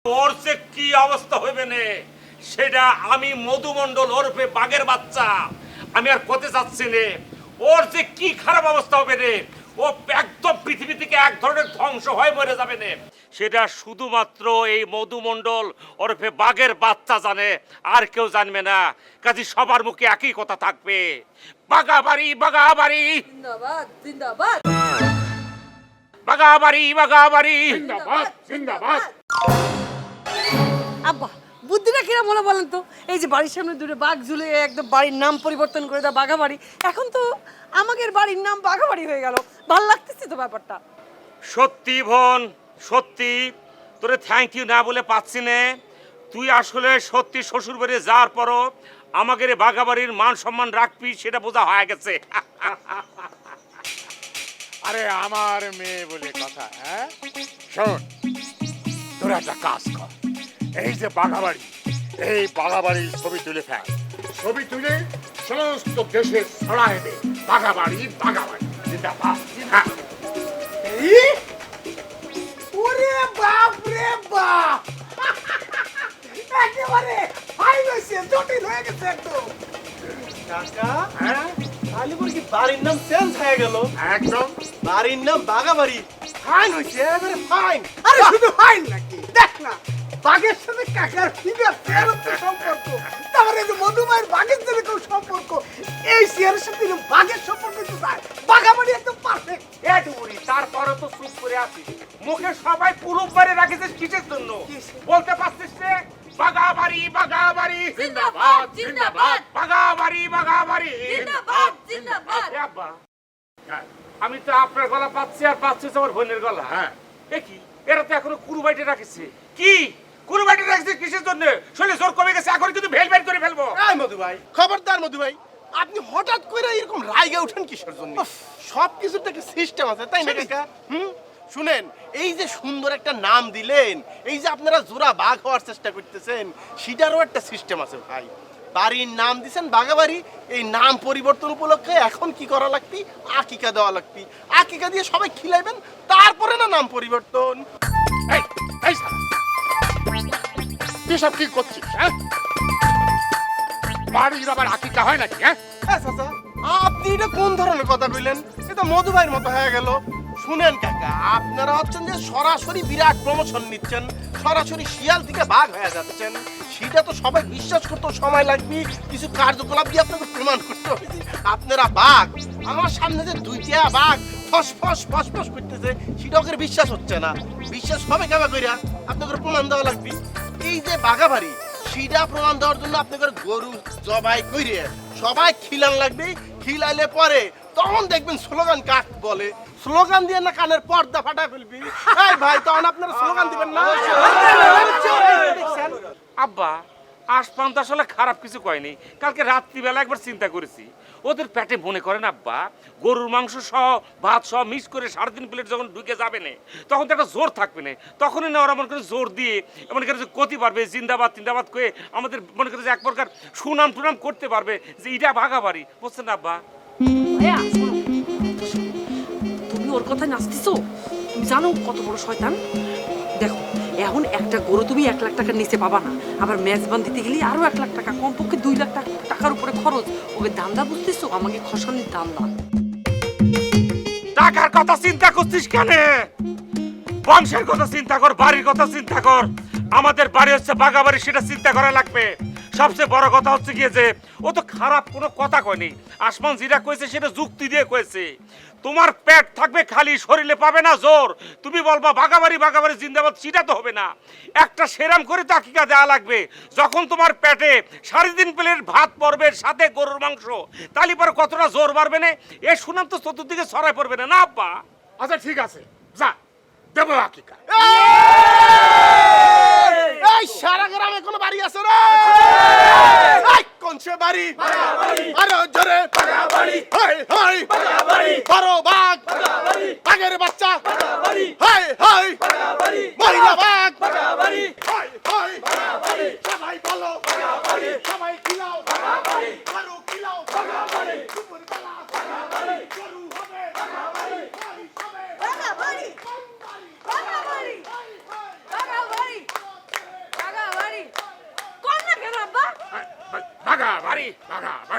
ওর যে কি অবস্থা হইবে না সেটা আমি মধুমণ্ডল ওরফে বাঘের বাচ্চা আমি আর কতে যাচ্ছি নে। ওর যে কি খারাপ অবস্থা হবে রে, ও একদম পৃথিবী থেকে এক ধরনের ধ্বংস হয়ে মরে যাবে না, সেটা শুধুমাত্র এই মধুমণ্ডল ওরফে বাঘের বাচ্চা জানে, আর কেউ জানবে না। কাজে সবার মুখে একই কথা থাকবে, বাঘাবাড়ি বাঘাবাড়ি জিন্দাবাদ জিন্দাবাদ বাঘাবাড়ি বাঘাবাড়ি জিন্দাবাদ জিন্দাবাদ। আব্বা বুদ্ধিটা কিরা মনে বলেন তো, এই যে বাড়ির সামনে দূরে বাঘ ঝুলে একদম বাড়ির নাম পরিবর্তন করে দেয় বাঘাবাড়ি, এখন তো আমাদের বাড়ির নাম বাঘাবাড়ি হয়ে গেল। ভাল লাগতেছে তো ব্যাপারটা। সত্যি বোন সত্যি, তোরে থ্যাংক ইউ না বলে পাচ্ছি না। তুই আসলে সত্যি শ্বশুর বাড়ি যাওয়ার পরও আমাদের বাঘাবাড়ির মান সম্মান রাখবি সেটা বোঝা হয়ে গেছে। আরে আমার মেয়ে বলে কথা। হ্যাঁ শোন, তোরা একটা কাজ কর, এই যে বাঘাবাড়ি, এই বাঘাবাড়ির ছবি তুলে ফেল। ছবি তুলে সমস্ত দেশে ছড়ায় দে, বাঘাবাড়ি বাঘাবাড়ি জিন্দাবাদ। হ্যাঁ ওরে বাপ রে বাপ, একেবারে হাই হয়েছে, জটিল হয়ে গেছে একদম। কাকা হ্যাঁ আলিপুর কি বাড়ির নাম চেঞ্জ হয়ে গেল? একদম বাড়ির নাম বাগাবাড়ি। ফাইন হয়েছে, এবারে ফাইন। আরে শুধু হাই নাকি, দেখ না বাঘের সাথে কাকার ফিগার চেয়ারের সম্পর্ক, তারপরে এই যে মধুমায়ের বাঘের যেরকম সম্পর্ক, এই চেয়ারের সাথে বাঘের সম্পর্ক তো যায়, বাঘাবাড়ি একদম পারফেক্ট। এটুকুনি, তারপরে তো চুপ করে আছি, মুখে সবাই পুরো বাড়ি রাখিস কিসের জন্য বলতে পারছিস রে? বাঘাবাড়ি বাঘাবাড়ি জিন্দাবাদ জিন্দাবাদ বাঘাবাড়ি বাঘাবাড়ি জিন্দাবাদ জিন্দাবাদ। এ আব্বা, আমি তো আপনার গলা পাচ্ছি আর পাচ্ছি আমার বোনের গলা। হ্যাঁ এ কি, এরা তো এখনো কুরুবাইটে রাখিছে। কি কুরুবাইটে রাখিছে কিসের জন্য? শরীরে জোর কমে গেছে, এখন কিন্তু ভেল ভেল করে ফেলবো। এই মধু ভাই, খবরদার মধু ভাই, আপনি হঠাৎ করে এরকম রাইগে উঠেন কিসের জন্য? সব কিছুর তো একটা সিস্টেম আছে, তাই না কাকা? শুনেন, এই যে সুন্দর একটা নাম দিলেন, এই যে আপনারা জোড়া বাঘ হওয়ার চেষ্টা করতেছেন, সেটারও একটা সিস্টেম আছে ভাই। বাড়ির নাম দিছেন বাঘাবাড়ি, এই নাম পরিবর্তন উপলক্ষে এখন কি করা লাগবে? আকিকা দেওয়া লাগবে। আকিকা দিয়ে সবাই খিলাইবেন, তারপরে না নাম পরিবর্তন। এই এই শালা, তুই সব কি করছিস? হ্যাঁ বাড়ির আবার আকিকা হয় নাকি? হ্যাঁ চাচা, আপনি এটা কোন ধরনের কথা কইলেন? এটা মধু ভাইয়ের মতো হয়ে গেল। শুনেন কাকা, আপনারা হচ্ছেন যে সরাসরি বিরাট প্রমোশন নিচ্ছেন, সরাসরি শিয়াল থেকে বাঘ হয়ে যাচ্ছেন। সেটা তো সবাই বিশ্বাস করতে সময় লাগবে, কিছু কার্যকলাপ দিয়ে আপনাকে প্রমাণ করতে হবে যে আপনারা বাঘ। আমার সামনে যে দুইটা বাঘ ফসফস ফসফস করতেছে, সেটা ওকে বিশ্বাস হচ্ছে না। বিশ্বাস হবে কেবা কইরা? আপনাদের প্রমাণ দেওয়া লাগবে। এই যে বাঘাবাড়ি, সেটা প্রমাণ দেওয়ার জন্য আপনাদের গরু জবাই করে সবাই খিলান লাগবে। খিলাইলে পরে তখন দেখবেন স্লোগান কাক বলে, স্লোগান দিয়ে না কানের পর্দা ফাটা ফেলবি। এই ভাই, তখন আপনারা স্লোগান দিবেন না? আব্বা, আশপান্ত আসলে খারাপ কিছু কয়নি। কালকে রাত্রিবেলা একবার চিন্তা করেছি, ওদের পেটে মনে করেন আব্বা গরুর মাংস সহ ভাত সহ মিক্স করে 3.5 প্লেট যখন ঢুকে যাবে না, তখন তো একটা জোর থাকবে না। তখনই না ওরা মনে করে জোর দিয়ে মনে করে যে গতি পারবে, জিন্দাবাদ জিন্দাবাদ করে আমাদের মনে করে যে এক প্রকার সুনাম টুনাম করতে পারবে যে এটা বাঘাবাড়ি। বুঝছেন না আব্বা? ভাইয়া শোনো, তুমি ওর কথায় নাচতেছো? তুমি জানো কত বড় শয়তান? দেখো, এখন একটা গরু তুমি 1 লাখ টাকার নিচে পাবা না, আবার মেজবান দিতে গেলে আরো 1 লাখ টাকা, কমপক্ষে 2 লাখ টাকার উপরে খরচ। ওকে দান্দা বুঝতেছো? আমাকে খসানির দান্দা। টাকার কথা চিন্তা করছিস কেন? বংশের কথা চিন্তা কর, বাড়ির কথা চিন্তা কর। আমাদের বাড়ি হচ্ছে বাঘাবাড়ি, সেটা চিন্তা করা লাগবে। সবচেয়ে বড় কথা হচ্ছে গিয়ে যে ও তো খারাপ কোনো কথা কয়নি। আসমান যেটা কয়েছে সেটা যুক্তি দিয়ে কয়েছে। তোমার পেট থাকবে খালি, শরীরে পাবে না জোর। তুমি বলবা বাঘাবাড়ি বাঘাবাড়ি জিন্দাবাদ, সেটা তো হবে না। একটা সেরাম করে তো আকিকা দেওয়া লাগবে। যখন তোমার পেটে 3.5 প্লেট ভাত পড়বে সাথে গরুর মাংস, তাহলে পরে কতটা জোর বাড়বে না? এ সুনাম তো চতুর্দিকে ছড়াই পড়বে না, না আব্বা? আচ্ছা ঠিক আছে, যা দেবো আকিকা। এই সারা গ্রামে কোনো বাড়ি আছে রে? এই কোন সে বাড়ি? আরো জোরে বাড়ি। হাই হাই বাড়ি। বড় বাঘ বাঘের বাচ্চা। হাই হাই মহিলা বাঘ। হাই হাই সবাই বলো সবাই খিলাও গরু খিলাও দুপুর বেলা গরু হবে বাঘাবাড়ি বাঘাবাড়ি বাঘাবাড়ি। বাঘা বাড়ি বাঘা বাড়ি